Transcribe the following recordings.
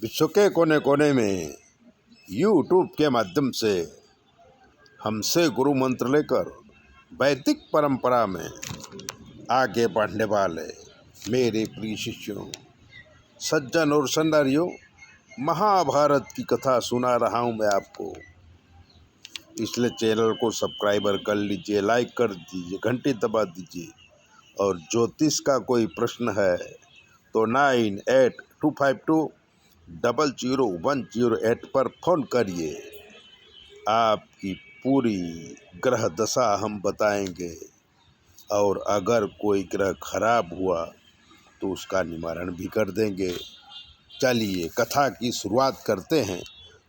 विश्व के कोने कोने में यूट्यूब के माध्यम से हमसे गुरु मंत्र लेकर वैदिक परंपरा में आगे बढ़ने वाले मेरे प्रिय शिष्यों, सज्जन और सन्नारियों, महाभारत की कथा सुना रहा हूँ मैं आपको। इसलिए चैनल को सब्सक्राइबर कर लीजिए, लाइक कर दीजिए, घंटी दबा दीजिए। और ज्योतिष का कोई प्रश्न है तो 9825200108 पर फ़ोन करिए। आपकी पूरी ग्रह दशा हम बताएंगे, और अगर कोई ग्रह खराब हुआ तो उसका निवारण भी कर देंगे। चलिए कथा की शुरुआत करते हैं।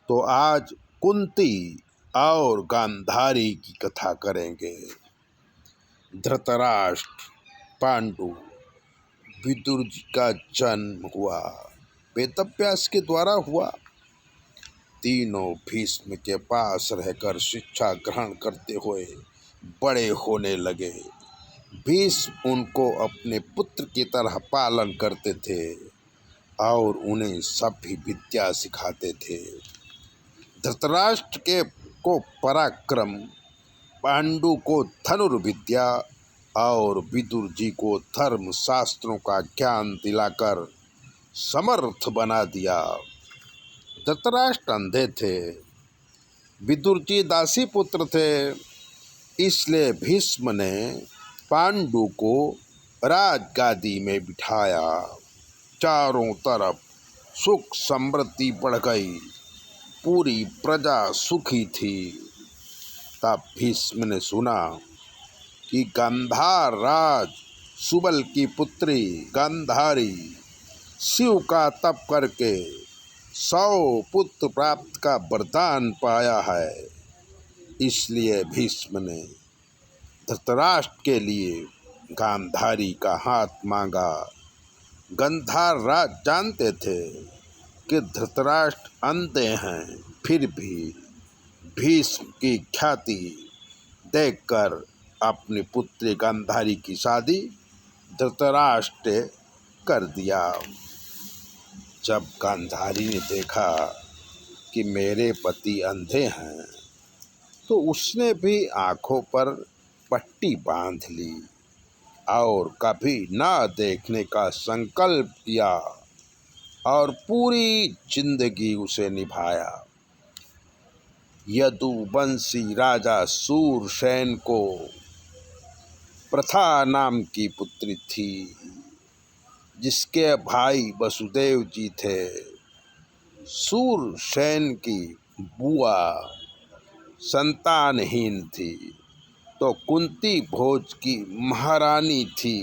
तो आज कुंती और गांधारी की कथा करेंगे। धृतराष्ट्र, पांडु, विदुर जी का जन्म हुआ, वेदव्यास के द्वारा हुआ। तीनों भीष्म के पास रहकर शिक्षा ग्रहण करते हुए बड़े होने लगे। भीष्म उनको अपने पुत्र की तरह पालन करते थे और उन्हें सभी विद्या सिखाते थे। धृतराष्ट्र को पराक्रम, पांडु को धनुर्विद्या और विदुर जी को धर्म शास्त्रों का ज्ञान दिलाकर समर्थ बना दिया। धृतराष्ट्र अंधे थे, विदुर जी दासी पुत्र थे, इसलिए भीष्म ने पांडु को राजगादी में बिठाया। चारों तरफ सुख समृद्धि बढ़ गई, पूरी प्रजा सुखी थी। तब भीष्म ने सुना कि गांधार राज सुबल की पुत्री गांधारी शिव का तप करके 100 पुत्र प्राप्त का वरदान पाया है। इसलिए भीष्म ने धृतराष्ट्र के लिए गांधारी का हाथ मांगा। गांधार राज जानते थे कि धृतराष्ट्र अंधे हैं, फिर भी भीष्म की ख्याति देखकर अपनी पुत्री गांधारी की शादी धृतराष्ट्र ने कर दिया। जब गांधारी ने देखा कि मेरे पति अंधे हैं तो उसने भी आँखों पर पट्टी बांध ली और कभी ना देखने का संकल्प किया और पूरी जिंदगी उसे निभाया। यदुवंशी राजा सूरसेन को प्रथा नाम की पुत्री थी, जिसके भाई वसुदेव जी थे। सूरसेन की बुआ संतानहीन थी, तो कुंती भोज की महारानी थी।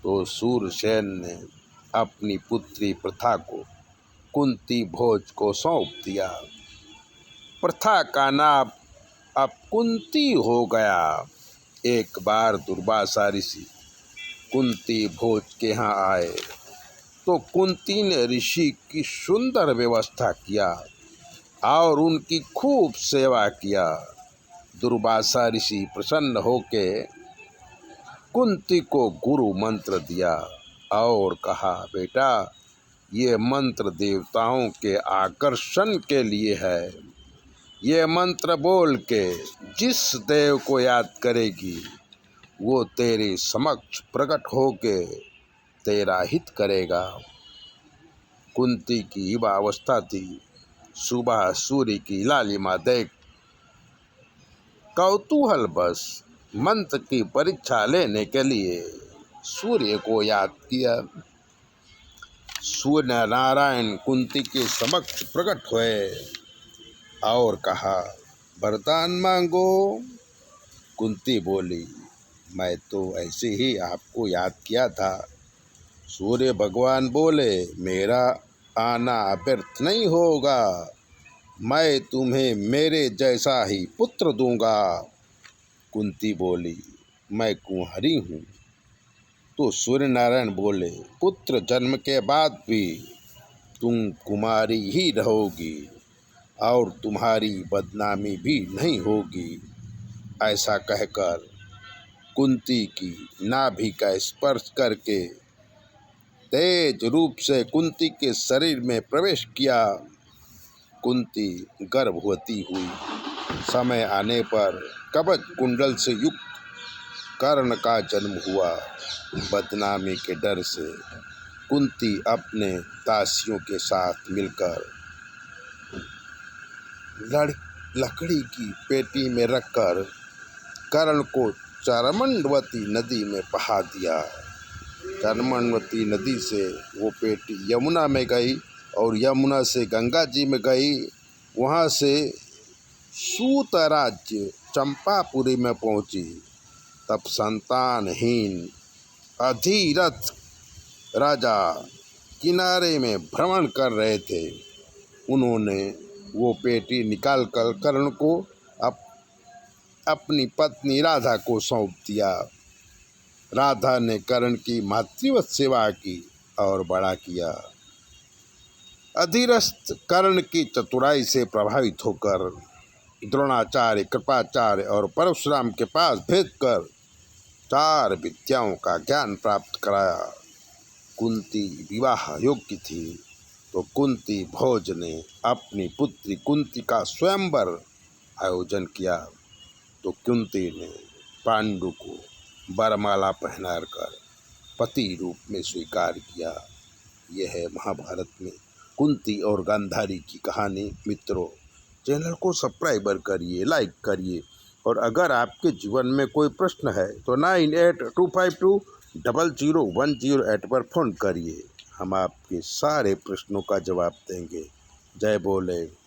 तो सूरसेन ने अपनी पुत्री प्रथा को कुंती भोज को सौंप दिया। प्रथा का नाम अब कुंती हो गया। एक बार दुर्वासा ऋषि कुंती भोज के यहाँ आए तो कुंती ने ऋषि की सुंदर व्यवस्था किया और उनकी खूब सेवा किया। दुर्वासा ऋषि प्रसन्न होके कुंती को गुरु मंत्र दिया और कहा, बेटा, ये मंत्र देवताओं के आकर्षण के लिए है। ये मंत्र बोल के जिस देव को याद करेगी वो तेरे समक्ष प्रकट होके तेरा हित करेगा। कुंती की युवा अवस्था थी। सुबह सूर्य की लालिमा देख कौतूहल बस मंत्र की परीक्षा लेने के लिए सूर्य को याद किया। सूर्य नारायण कुंती के समक्ष प्रकट हुए और कहा, वरदान मांगो। कुंती बोली, मैं तो ऐसे ही आपको याद किया था। सूर्य भगवान बोले, मेरा आना व्यर्थ नहीं होगा, मैं तुम्हें मेरे जैसा ही पुत्र दूंगा। कुंती बोली, मैं कुंवारी हूँ। तो सूर्य नारायण बोले, पुत्र जन्म के बाद भी तुम कुमारी ही रहोगी और तुम्हारी बदनामी भी नहीं होगी। ऐसा कहकर कुंती की नाभि का स्पर्श करके तेज रूप से कुंती के शरीर में प्रवेश किया। कुंती गर्भवती हुई। समय आने पर कवच कुंडल से युक्त कर्ण का जन्म हुआ। बदनामी के डर से कुंती अपने दासियों के साथ मिलकर लकड़ी की पेटी में रखकर कर्ण को चरमंडवती नदी में बहा दिया। चरमंडवती नदी से वो पेटी यमुना में गई और यमुना से गंगा जी में गई। वहाँ से सूत राज्य चंपापुरी में पहुँची। तब संतानहीन अधीरथ राजा किनारे में भ्रमण कर रहे थे। उन्होंने वो पेटी निकालकर कर्ण को अपनी पत्नी राधा को सौंप दिया। राधा ने कर्ण की मातृवत सेवा की और बड़ा किया। अधीरथ कर्ण की चतुराई से प्रभावित होकर द्रोणाचार्य, कृपाचार्य और परशुराम के पास भेजकर 4 विद्याओं का ज्ञान प्राप्त कराया। कुंती विवाह योग्य थी तो कुंती भोज ने अपनी पुत्री कुंती का स्वयंवर आयोजन किया। तो कुंती ने पांडु को वरमाला पहनाकर पति रूप में स्वीकार किया। यह है महाभारत में कुंती और गांधारी की कहानी। मित्रों, चैनल को सब्सक्राइब करिए, लाइक करिए और अगर आपके जीवन में कोई प्रश्न है तो 9825200108 पर फ़ोन करिए। हम आपके सारे प्रश्नों का जवाब देंगे। जय बोले।